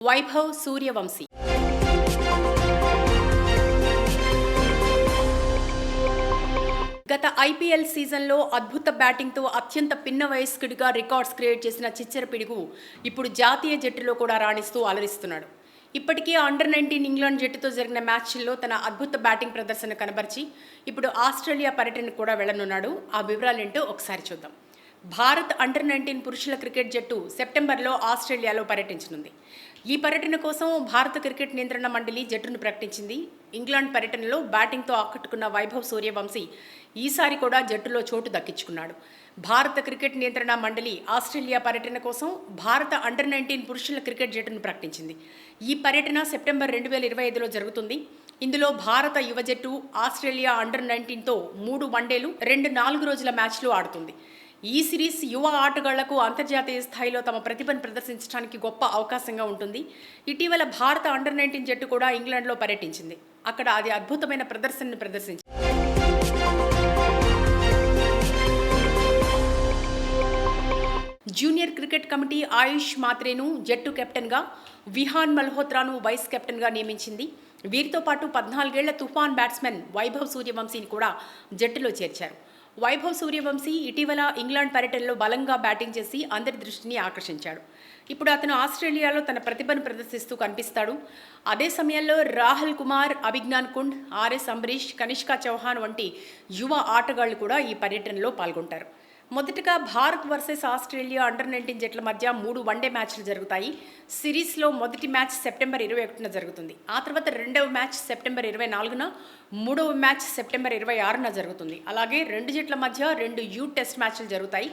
వైభవ్ సూర్యవంశీ. గత ఐపీఎల్ సీజన్లో అద్భుత బ్యాటింగ్తో అత్యంత పిన్న వయస్కుడిగా రికార్డ్స్ క్రియేట్ చేసిన చిచ్చర పిడుగు ఇప్పుడు జాతీయ జట్టులో కూడా రాణిస్తూ అలరిస్తున్నాడు. ఇప్పటికే అండర్-19 ఇంగ్లాండ్ జట్టుతో జరిగిన మ్యాచ్ల్లో తన అద్భుత బ్యాటింగ్ ప్రదర్శన కనబర్చి ఇప్పుడు ఆస్ట్రేలియా పర్యటనకు కూడా వెళ్లనున్నాడు. ఆ వివరాలేంటో ఒకసారి చూద్దాం. భారత్ అండర్-19 పురుషుల క్రికెట్ జట్టు సెప్టెంబర్లో ఆస్ట్రేలియాలో పర్యటించనుంది. ఈ పర్యటన కోసం భారత క్రికెట్ నియంత్రణ మండలి జట్టును ప్రకటించింది. ఇంగ్లాండ్ పర్యటనలో బ్యాటింగ్తో ఆకట్టుకున్న వైభవ్ సూర్యవంశీ ఈసారి కూడా జట్టులో చోటు దక్కించుకున్నాడు. భారత క్రికెట్ నియంత్రణ మండలి ఆస్ట్రేలియా పర్యటన కోసం భారత అండర్-19 పురుషుల క్రికెట్ జట్టును ప్రకటించింది. ఈ పర్యటన సెప్టెంబర్ 2025లో జరుగుతుంది. ఇందులో భారత యువ జట్టు ఆస్ట్రేలియా అండర్-19తో 3 వన్డేలు 2 4 రోజుల మ్యాచ్లు ఆడుతుంది. ఈ సిరీస్ యువ ఆటగాళ్లకు అంతర్జాతీయ స్థాయిలో తమ ప్రతిభను ప్రదర్శించడానికి గొప్ప అవకాశంగా ఉంటుంది. ఇటీవల భారత అండర్-19 జట్టు కూడా ఇంగ్లాండ్లో పర్యటించింది. అక్కడ అది అద్భుతమైన ప్రదర్శనను ప్రదర్శించింది. జూనియర్ క్రికెట్ కమిటీ ఆయుష్ మాత్రేను జట్టు కెప్టెన్గా, విహాన్ మల్హోత్రాను వైస్ కెప్టెన్గా నియమించింది. వీరితో పాటు 14 ఏళ్ల తుఫాన్ బ్యాట్స్మెన్ వైభవ్ సూర్యవంశీని కూడా జట్టులో చేర్చారు. వైభవ్ సూర్యవంశీ ఇటీవల ఇంగ్లాండ్ పర్యటనలో బలంగా బ్యాటింగ్ చేసి అందరి దృష్టిని ఆకర్షించాడు. ఇప్పుడు అతను ఆస్ట్రేలియాలో తన ప్రతిభను ప్రదర్శిస్తూ కనిపిస్తాడు. అదే సమయంలో రాహుల్ కుమార్, అభిజ్ఞాన్ కుండ్, ఆర్ఎస్ అంబరీష్, కనిష్కా చౌహాన్ వంటి యువ ఆటగాళ్లు కూడా ఈ పర్యటనలో పాల్గొంటారు. మొదటగా భారత్ వర్సెస్ ఆస్ట్రేలియా అండర్-19 జట్ల మధ్య 3 వన్డే మ్యాచ్లు జరుగుతాయి. సిరీస్లో మొదటి మ్యాచ్ సెప్టెంబర్ 21న జరుగుతుంది. ఆ తర్వాత రెండవ మ్యాచ్ సెప్టెంబర్ 24న, మూడవ మ్యాచ్ సెప్టెంబర్ 26న జరుగుతుంది. అలాగే 2 జట్ల మధ్య 2 టెస్ట్ మ్యాచ్లు జరుగుతాయి.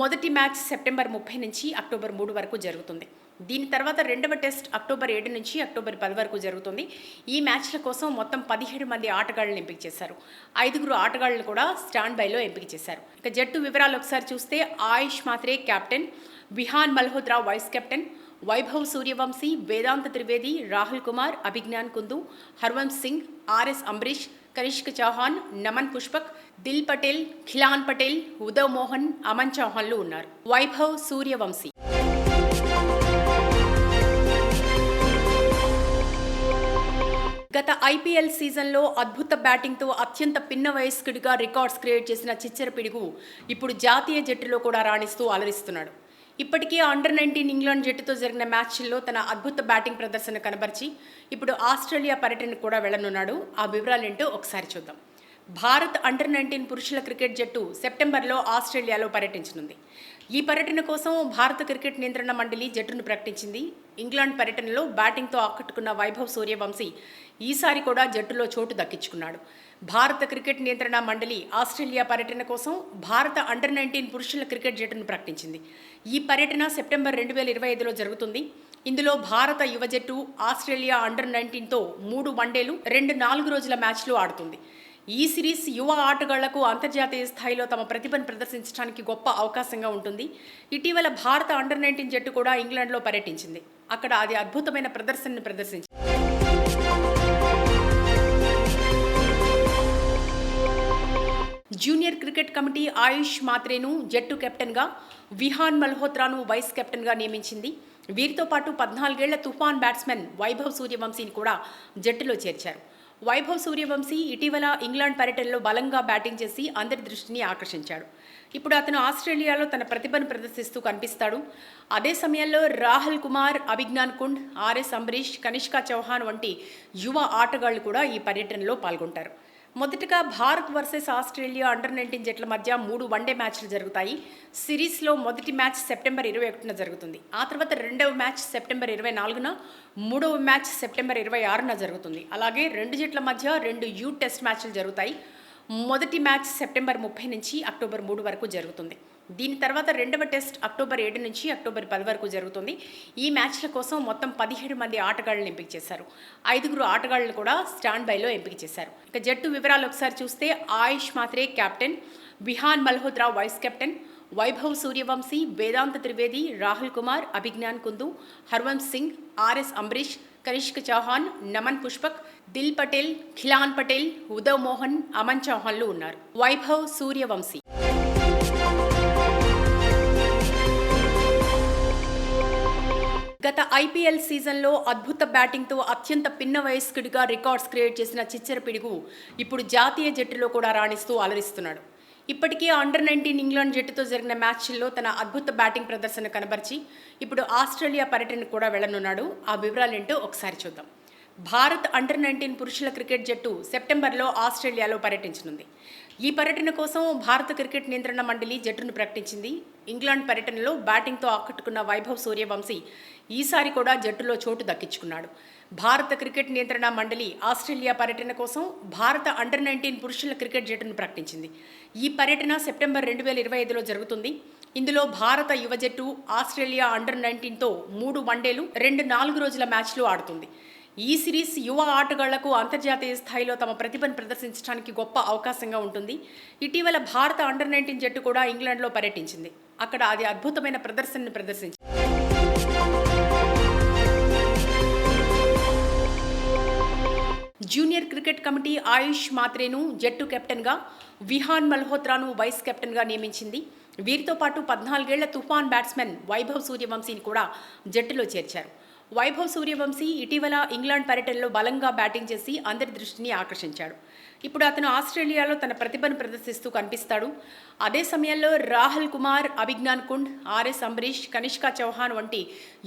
మొదటి మ్యాచ్ సెప్టెంబర్ 30 నుంచి అక్టోబర్ 3 వరకు జరుగుతుంది. దీని తర్వాత రెండవ టెస్ట్ అక్టోబర్ 7 నుంచి అక్టోబర్ 10 వరకు జరుగుతుంది. ఈ మ్యాచ్ల కోసం మొత్తం 17 మంది ఆటగాళ్లను ఎంపిక చేశారు. 5 ఆటగాళ్లను కూడా స్టాండ్ బైలో ఎంపిక చేశారు. ఇక జట్టు వివరాలు ఒకసారి చూస్తే Ayush Mhatre captain, Vihaan Malhotra vice captain, Vaibhav Suryavanshi, Vedant Trivedi, Rahul Kumar, Abhigyan Kundu, Harvansh Singh, RS Ambrish, Kanishk Chauhan, Naman Pushpak, Dil Patel, Khilan Patel, Udhav Mohan, Aman చౌహాన్లు ఉన్నారు. వైభవ్ సూర్యవంశీ. గత ఐపీఎల్ సీజన్లో అద్భుత బ్యాటింగ్తో అత్యంత పిన్న వయస్కుడిగా రికార్డ్స్ క్రియేట్ చేసిన చిచ్చర పిడుగు ఇప్పుడు జాతీయ జట్టులో కూడా రాణిస్తూ అలరిస్తున్నాడు. ఇప్పటికే అండర్-19 ఇంగ్లాండ్ జట్టుతో జరిగిన మ్యాచ్ల్లో తన అద్భుత బ్యాటింగ్ ప్రదర్శన కనబర్చి ఇప్పుడు ఆస్ట్రేలియా పర్యటనకు కూడా వెళ్లనున్నాడు. ఆ వివరాలేంటో ఒకసారి చూద్దాం. భారత్ అండర్-19 పురుషుల క్రికెట్ జట్టు సెప్టెంబర్లో ఆస్ట్రేలియాలో పర్యటించనుంది. ఈ పర్యటన కోసం భారత క్రికెట్ నియంత్రణ మండలి జట్టును ప్రకటించింది. ఇంగ్లాండ్ పర్యటనలో బ్యాటింగ్తో ఆకట్టుకున్న వైభవ్ సూర్యవంశీ ఈసారి కూడా జట్టులో చోటు దక్కించుకున్నాడు. భారత క్రికెట్ నియంత్రణ మండలి ఆస్ట్రేలియా పర్యటన కోసం భారత అండర్-19 పురుషుల క్రికెట్ జట్టును ప్రకటించింది. ఈ పర్యటన సెప్టెంబర్ 2025లో జరుగుతుంది. ఇందులో భారత యువ జట్టు ఆస్ట్రేలియా అండర్-19తో 3 వన్డేలు 2 4 రోజుల మ్యాచ్లు ఆడుతుంది. ఈ సిరీస్ యువ ఆటగాళ్లకు అంతర్జాతీయ స్థాయిలో తమ ప్రతిభను ప్రదర్శించడానికి గొప్ప అవకాశంగా ఉంటుంది. ఇటీవల భారత అండర్-19 జట్టు కూడా ఇంగ్లాండ్లో పర్యటించింది. అక్కడ అది అద్భుతమైన ప్రదర్శనను ప్రదర్శించింది. జూనియర్ క్రికెట్ కమిటీ ఆయుష్ మాత్రేను జట్టు కెప్టెన్గా, విహాన్ మల్హోత్రాను వైస్ కెప్టెన్గా నియమించింది. వీరితో పాటు 14 ఏళ్ల తుఫాన్ బ్యాట్స్మెన్ వైభవ్ సూర్యవంశీని కూడా జట్టులో చేర్చారు. వైభవ్ సూర్యవంశీ ఇటీవల ఇంగ్లాండ్ పర్యటనలో బలంగా బ్యాటింగ్ చేసి అందరి దృష్టిని ఆకర్షించాడు. ఇప్పుడు అతను ఆస్ట్రేలియాలో తన ప్రతిభను ప్రదర్శిస్తూ కనిపిస్తాడు. అదే సమయంలో రాహుల్ కుమార్, అభిజ్ఞాన్ కుండ్, ఆర్ఎస్ అంబరీష్, కనిష్కా చౌహాన్ వంటి యువ ఆటగాళ్లు కూడా ఈ పర్యటనలో పాల్గొంటారు. మొదటగా భారత్ వర్సెస్ ఆస్ట్రేలియా అండర్-19 జట్ల మధ్య 3 వన్డే మ్యాచ్లు జరుగుతాయి. సిరీస్లో మొదటి మ్యాచ్ సెప్టెంబర్ 21న జరుగుతుంది. ఆ తర్వాత రెండవ మ్యాచ్ సెప్టెంబర్ 24న, మూడవ మ్యాచ్ సెప్టెంబర్ 26న జరుగుతుంది. అలాగే 2 జట్ల మధ్య 2 టెస్ట్ మ్యాచ్లు జరుగుతాయి. మొదటి మ్యాచ్ సెప్టెంబర్ 30 నుంచి అక్టోబర్ 3 వరకు జరుగుతుంది. దీని తర్వాత రెండవ టెస్ట్ అక్టోబర్ 7 నుంచి అక్టోబర్ 10 వరకు జరుగుతుంది. ఈ మ్యాచ్ల కోసం మొత్తం 17 మంది ఆటగాళ్లను ఎంపిక చేశారు. 5 ఆటగాళ్లను కూడా స్టాండ్ బైలో ఎంపిక చేశారు. ఇక జట్టు వివరాలు ఒకసారి చూస్తే Ayush Mhatre captain, Vihaan Malhotra vice captain, Vaibhav Suryavanshi, Vedant Trivedi, Rahul Kumar, Abhigyan Kundu, Harvansh Singh, RS Ambrish, Kanishk Chauhan, Naman Pushpak, Dil Patel, Khilan Patel, Udhav Mohan, Aman చౌహాన్లు ఉన్నారు. వైభవ్ సూర్యవంశీ. గత ఐపీఎల్ సీజన్లో అద్భుత బ్యాటింగ్తో అత్యంత పిన్న వయస్కుడిగా రికార్డ్స్ క్రియేట్ చేసిన చిచ్చర పిడుగు ఇప్పుడు జాతీయ జట్టులో కూడా రాణిస్తూ అలరిస్తున్నాడు. ఇప్పటికే అండర్-19 ఇంగ్లాండ్ జట్టుతో జరిగిన మ్యాచ్ల్లో తన అద్భుత బ్యాటింగ్ ప్రదర్శన కనబర్చి ఇప్పుడు ఆస్ట్రేలియా పర్యటనకు కూడా వెళ్లనున్నాడు. ఆ వివరాలేంటో ఒకసారి చూద్దాం. భారత్ అండర్-19 పురుషుల క్రికెట్ జట్టు సెప్టెంబర్లో ఆస్ట్రేలియాలో పర్యటించనుంది. ఈ పర్యటన కోసం భారత క్రికెట్ నియంత్రణ మండలి జట్టును ప్రకటించింది. ఇంగ్లాండ్ పర్యటనలో బ్యాటింగ్తో ఆకట్టుకున్న వైభవ్ సూర్యవంశీ ఈసారి కూడా జట్టులో చోటు దక్కించుకున్నాడు. భారత క్రికెట్ నియంత్రణ మండలి ఆస్ట్రేలియా పర్యటన కోసం భారత అండర్-19 పురుషుల క్రికెట్ జట్టును ప్రకటించింది. ఈ పర్యటన సెప్టెంబర్ 2025లో జరుగుతుంది. ఇందులో భారత యువ జట్టు ఆస్ట్రేలియా అండర్-19తో 3 వన్డేలు 2 4 రోజుల మ్యాచ్లు ఆడుతుంది. ఈ సిరీస్ యువ ఆటగాళ్లకు అంతర్జాతీయ స్థాయిలో తమ ప్రతిభను ప్రదర్శించడానికి గొప్ప అవకాశంగా ఉంటుంది. ఇటీవల భారత అండర్-19 జట్టు కూడా ఇంగ్లాండ్లో పర్యటించింది. అక్కడ అది అద్భుతమైన ప్రదర్శనను ప్రదర్శించింది. జూనియర్ క్రికెట్ కమిటీ ఆయుష్ మాత్రేను జట్టు కెప్టెన్గా, విహాన్ మల్హోత్రాను వైస్ కెప్టెన్గా నియమించింది. వీరితో పాటు 14 ఏళ్ల తుఫాన్ బ్యాట్స్మెన్ వైభవ్ సూర్యవంశీని కూడా జట్టులో చేర్చారు. వైభవ్ సూర్యవంశీ ఇటీవల ఇంగ్లాండ్ పర్యటనలో బలంగా బ్యాటింగ్ చేసి అందరి దృష్టిని ఆకర్షించాడు. ఇప్పుడు అతను ఆస్ట్రేలియాలో తన ప్రతిభను ప్రదర్శిస్తూ కనిపిస్తాడు. అదే సమయంలో రాహుల్ కుమార్, అభిజ్ఞాన్ కుండ్, ఆర్ఎస్ అంబరీష్, కనిష్కా చౌహాన్ వంటి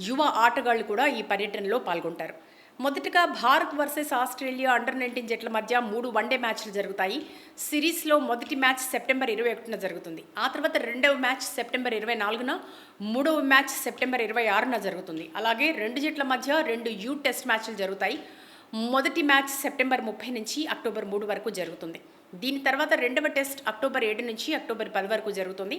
యువ ఆటగాళ్లు కూడా ఈ పర్యటనలో పాల్గొంటారు. మొదటగా భారత్ వర్సెస్ ఆస్ట్రేలియా అండర్-19 జట్ల మధ్య 3 వన్డే మ్యాచ్లు జరుగుతాయి. సిరీస్లో మొదటి మ్యాచ్ సెప్టెంబర్ 21న జరుగుతుంది. ఆ తర్వాత రెండవ మ్యాచ్ సెప్టెంబర్ 24న, మూడవ మ్యాచ్ సెప్టెంబర్ 26న జరుగుతుంది. అలాగే 2 జట్ల మధ్య 2 టెస్ట్ మ్యాచ్లు జరుగుతాయి. మొదటి మ్యాచ్ సెప్టెంబర్ 30 నుంచి అక్టోబర్ 3 వరకు జరుగుతుంది. దీని తర్వాత రెండవ టెస్ట్ అక్టోబర్ 7 నుంచి అక్టోబర్ 10 వరకు జరుగుతుంది.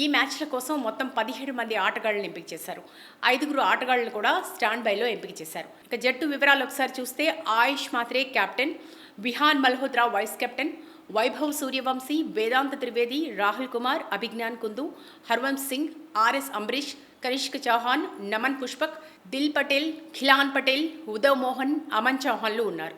ఈ మ్యాచ్ల కోసం మొత్తం 17 మంది ఆటగాళ్లను ఎంపిక చేశారు. 5 ఆటగాళ్లను కూడా స్టాండ్ బైలో ఎంపిక చేశారు. ఇక జట్టు వివరాలు ఒకసారి చూస్తే Ayush Mhatre captain, Vihaan Malhotra vice captain, Vaibhav Suryavanshi, Vedant Trivedi, Rahul Kumar, Abhigyan Kundu, Harvansh Singh, RS Ambrish, Kanishk Chauhan, Naman Pushpak, Dil Patel, Khilan Patel, Udhav Mohan, Aman చౌహాన్లు ఉన్నారు.